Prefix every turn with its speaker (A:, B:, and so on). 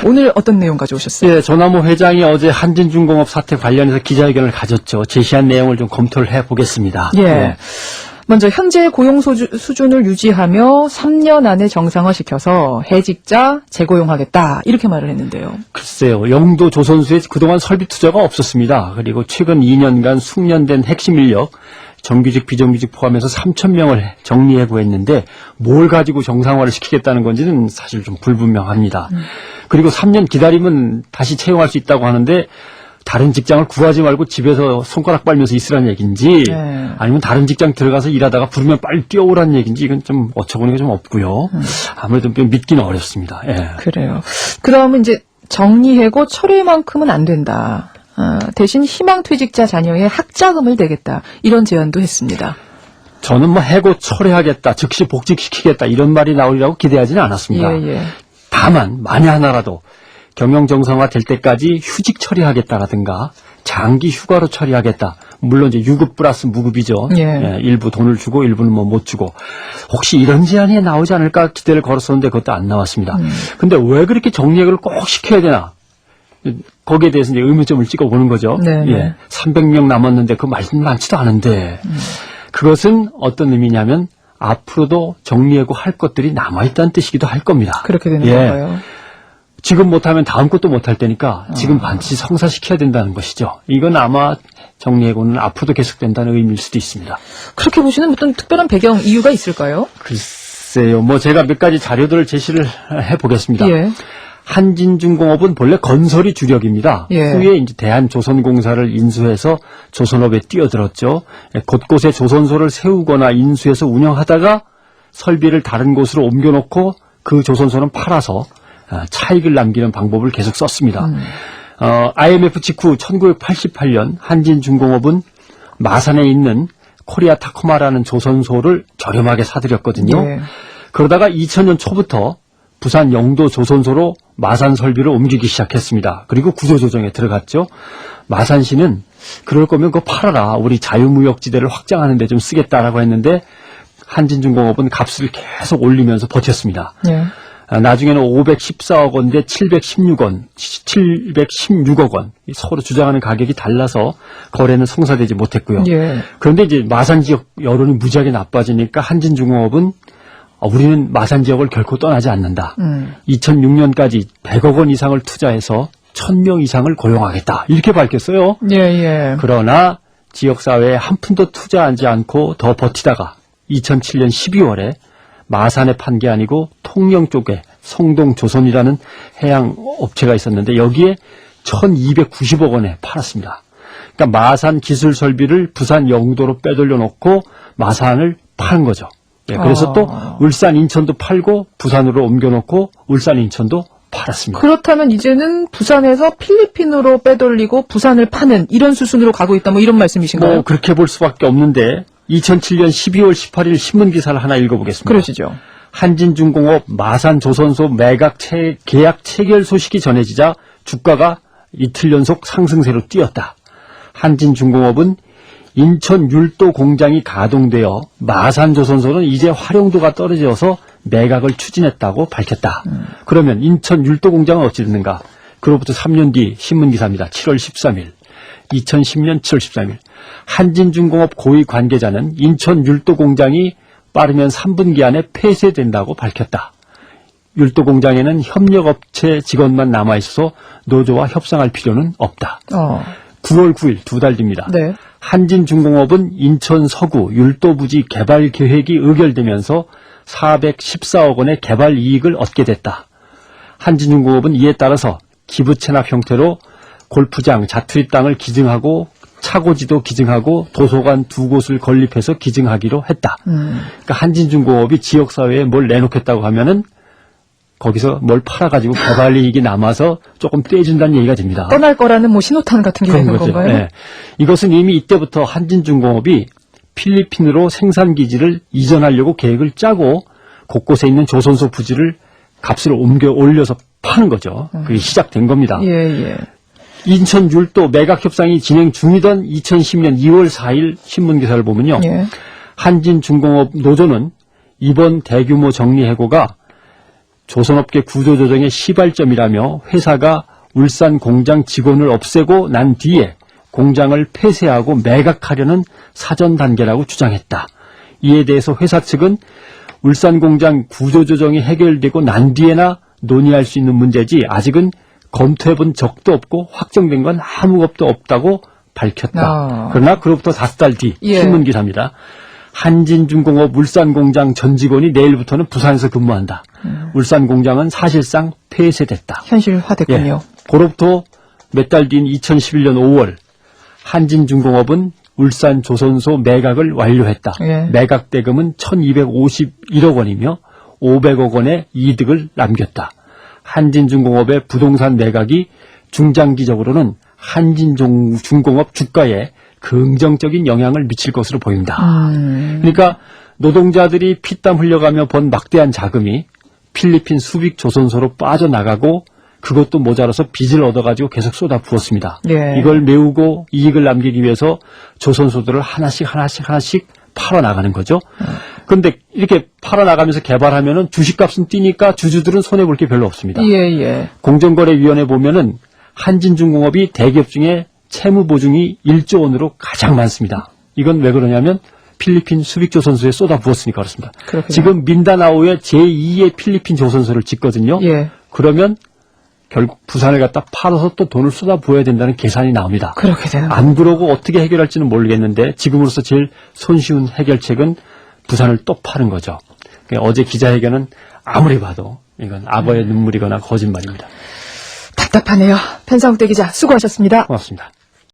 A: 오늘 어떤 내용 가져오셨어요?
B: 예, 조남호 회장이 어제 한진중공업 사태 관련해서 기자회견을 가졌죠. 제시한 내용을 좀 검토를 해보겠습니다.
A: 예. 먼저 현재 고용 수준을 유지하며 3년 안에 정상화시켜서 해직자 재고용하겠다 이렇게 말을 했는데요.
B: 글쎄요. 영도 조선소에 그동안 설비 투자가 없었습니다. 그리고 최근 2년간 숙련된 핵심 인력, 정규직, 비정규직 포함해서 3,000명을 정리해고 했는데 뭘 가지고 정상화를 시키겠다는 건지는 사실 좀 불분명합니다. 그리고 3년 기다리면 다시 채용할 수 있다고 하는데 다른 직장을 구하지 말고 집에서 손가락 빨면서 있으란 얘기인지 아니면 다른 직장 들어가서 일하다가 부르면 빨리 뛰어오란 얘기인지 이건 좀 어처구니가 좀 없고요. 아무래도 좀 믿기는 어렵습니다. 예.
A: 그래요. 그러면 이제 정리해고 철회만큼은 안 된다. 대신 희망퇴직자 자녀의 학자금을 대겠다. 이런 제안도 했습니다.
B: 저는 뭐 해고 철회하겠다, 즉시 복직시키겠다 이런 말이 나오리라고 기대하지는 않았습니다.
A: 예.
B: 다만 만에 하나라도 경영 정상화 될 때까지 휴직 처리하겠다라든가 장기 휴가로 처리하겠다. 물론 이제 유급 플러스 무급이죠.
A: 예.
B: 일부 돈을 주고 일부는 뭐 못 주고. 혹시 이런 제안이 나오지 않을까 기대를 걸었었는데 그것도 안 나왔습니다. 근데 왜 그렇게 정리해고를 꼭 시켜야 되나? 거기에 대해서 이제 의문점을 찍어보는 거죠.
A: 네.
B: 예. 300명 남았는데 그 말씀 많지도 않은데 그것은 어떤 의미냐면 앞으로도 정리해고 할 것들이 남아있다는 뜻이기도 할 겁니다.
A: 그렇게 되는 건가요?
B: 지금 못하면 다음 것도 못할 테니까 지금 반드시 성사시켜야 된다는 것이죠. 이건 아마 정리해고는 앞으로도 계속된다는 의미일 수도 있습니다.
A: 그렇게 보시는 어떤 특별한 배경 이유가 있을까요?
B: 글쎄요. 뭐 제가 몇 가지 자료들을 제시를 해보겠습니다.
A: 예.
B: 한진중공업은 본래 건설이 주력입니다.
A: 예.
B: 후에 이제 대한조선공사를 인수해서 조선업에 뛰어들었죠. 곳곳에 조선소를 세우거나 인수해서 운영하다가 설비를 다른 곳으로 옮겨놓고 그 조선소는 팔아서 차익을 남기는 방법을 계속 썼습니다. IMF 직후 1988년 한진중공업은 마산에 있는 코리아 타코마라는 조선소를 저렴하게 사들였거든요.
A: 예.
B: 그러다가 2000년 초부터 부산 영도 조선소로 마산 설비를 옮기기 시작했습니다. 그리고 구조조정에 들어갔죠. 마산시는 그럴 거면 그거 팔아라. 우리 자유무역지대를 확장하는 데 좀 쓰겠다라고 했는데 한진중공업은 값을 계속 올리면서 버텼습니다.
A: 예.
B: 나중에는 514억 원 대 716억 원. 서로 주장하는 가격이 달라서 거래는 성사되지 못했고요.
A: 예.
B: 그런데 이제 마산 지역 여론이 무지하게 나빠지니까 한진중공업은 우리는 마산 지역을 결코 떠나지 않는다. 2006년까지 100억 원 이상을 투자해서 1000명 이상을 고용하겠다. 이렇게 밝혔어요.
A: 예.
B: 그러나 지역사회에 한 푼도 투자하지 않고 더 버티다가 2007년 12월에 마산에 판 게 아니고 통영 쪽에 성동조선이라는 해양 업체가 있었는데 여기에 1290억 원에 팔았습니다. 그러니까 마산 기술 설비를 부산 영도로 빼돌려 놓고 마산을 파는 거죠. 예, 그래서 또 울산 인천도 팔고 부산으로 옮겨놓고 울산 인천도 팔았습니다.
A: 그렇다면 이제는 부산에서 필리핀으로 빼돌리고 부산을 파는 이런 수순으로 가고 있다 뭐 이런 말씀이신가요?
B: 뭐 그렇게 볼 수밖에 없는데 2007년 12월 18일 신문기사를 하나 읽어보겠습니다.
A: 그러시죠.
B: 한진중공업 마산조선소 매각 계약 체결 소식이 전해지자 주가가 이틀 연속 상승세로 뛰었다. 한진중공업은 인천 율도 공장이 가동되어 마산조선소는 이제 활용도가 떨어져서 매각을 추진했다고 밝혔다. 그러면 인천 율도 공장은 어찌 됐는가? 그로부터 3년 뒤 신문기사입니다. 7월 13일. 2010년 7월 13일. 한진중공업 고위 관계자는 인천 율도 공장이 빠르면 3분기 안에 폐쇄된다고 밝혔다. 율도 공장에는 협력업체 직원만 남아있어서 노조와 협상할 필요는 없다. 9월 9일 2달 뒤입니다.
A: 네.
B: 한진중공업은 인천 서구 율도부지 개발 계획이 의결되면서 414억 원의 개발 이익을 얻게 됐다. 한진중공업은 이에 따라서 기부 체납 형태로 골프장, 자투리 땅을 기증하고 차고지도 기증하고 도서관 2곳을 건립해서 기증하기로 했다. 그러니까 한진중공업이 지역사회에 뭘 내놓겠다고 하면은 거기서 뭘 팔아가지고 개발 이익이 남아서 조금 떼준다는 얘기가 됩니다.
A: 떠날 거라는 뭐 신호탄 같은 게 있는 건가요?
B: 네. 이것은 이미 이때부터 한진중공업이 필리핀으로 생산기지를 이전하려고 계획을 짜고 곳곳에 있는 조선소 부지를 값을 올려서 파는 거죠. 그게 시작된 겁니다.
A: 예.
B: 인천 율도 매각 협상이 진행 중이던 2010년 2월 4일 신문기사를 보면요.
A: 예.
B: 한진중공업 노조는 이번 대규모 정리해고가 조선업계 구조조정의 시발점이라며 회사가 울산 공장 직원을 없애고 난 뒤에 공장을 폐쇄하고 매각하려는 사전 단계라고 주장했다. 이에 대해서 회사 측은 울산 공장 구조조정이 해결되고 난 뒤에나 논의할 수 있는 문제지 아직은 검토해본 적도 없고 확정된 건 아무것도 없다고 밝혔다. 그러나 그로부터 5달 뒤
A: 예.
B: 신문 기사입니다. 한진중공업 울산공장 전 직원이 내일부터는 부산에서 근무한다. 울산공장은 사실상 폐쇄됐다.
A: 현실화됐군요.
B: 그로부터 몇 달 뒤인 2011년 5월 한진중공업은 울산조선소 매각을 완료했다.
A: 예.
B: 매각 대금은 1251억 원이며 500억 원의 이득을 남겼다. 한진중공업의 부동산 매각이 중장기적으로는 한진중공업 주가에 긍정적인 영향을 미칠 것으로 보인다. 그러니까 노동자들이 피땀 흘려가며 번 막대한 자금이 필리핀 수빅 조선소로 빠져나가고 그것도 모자라서 빚을 얻어가지고 계속 쏟아부었습니다.
A: 예.
B: 이걸 메우고 이익을 남기기 위해서 조선소들을 하나씩 팔아나가는 거죠. 그런데 이렇게 팔아나가면서 개발하면은 주식값은 뛰니까 주주들은 손해볼 게 별로 없습니다.
A: 예.
B: 공정거래위원회 보면은 한진중공업이 대기업 중에 채무 보증이 1조 원으로 가장 많습니다. 이건 왜 그러냐면 필리핀 수빅조선소에 쏟아부었으니까 그렇습니다.
A: 그렇군요.
B: 지금 민다나오에 제2의 필리핀 조선소를 짓거든요.
A: 예.
B: 그러면 결국 부산을 갖다 팔아서 또 돈을 쏟아부어야 된다는 계산이 나옵니다.
A: 그렇게 되는 거예요.
B: 안 그러고 어떻게 해결할지는 모르겠는데 지금으로서 제일 손쉬운 해결책은 부산을 또 파는 거죠. 그러니까 어제 기자회견은 아무리 봐도 이건 악어의 눈물이거나 거짓말입니다.
A: 답답하네요. 편성대 기자 수고하셨습니다.
B: 고맙습니다.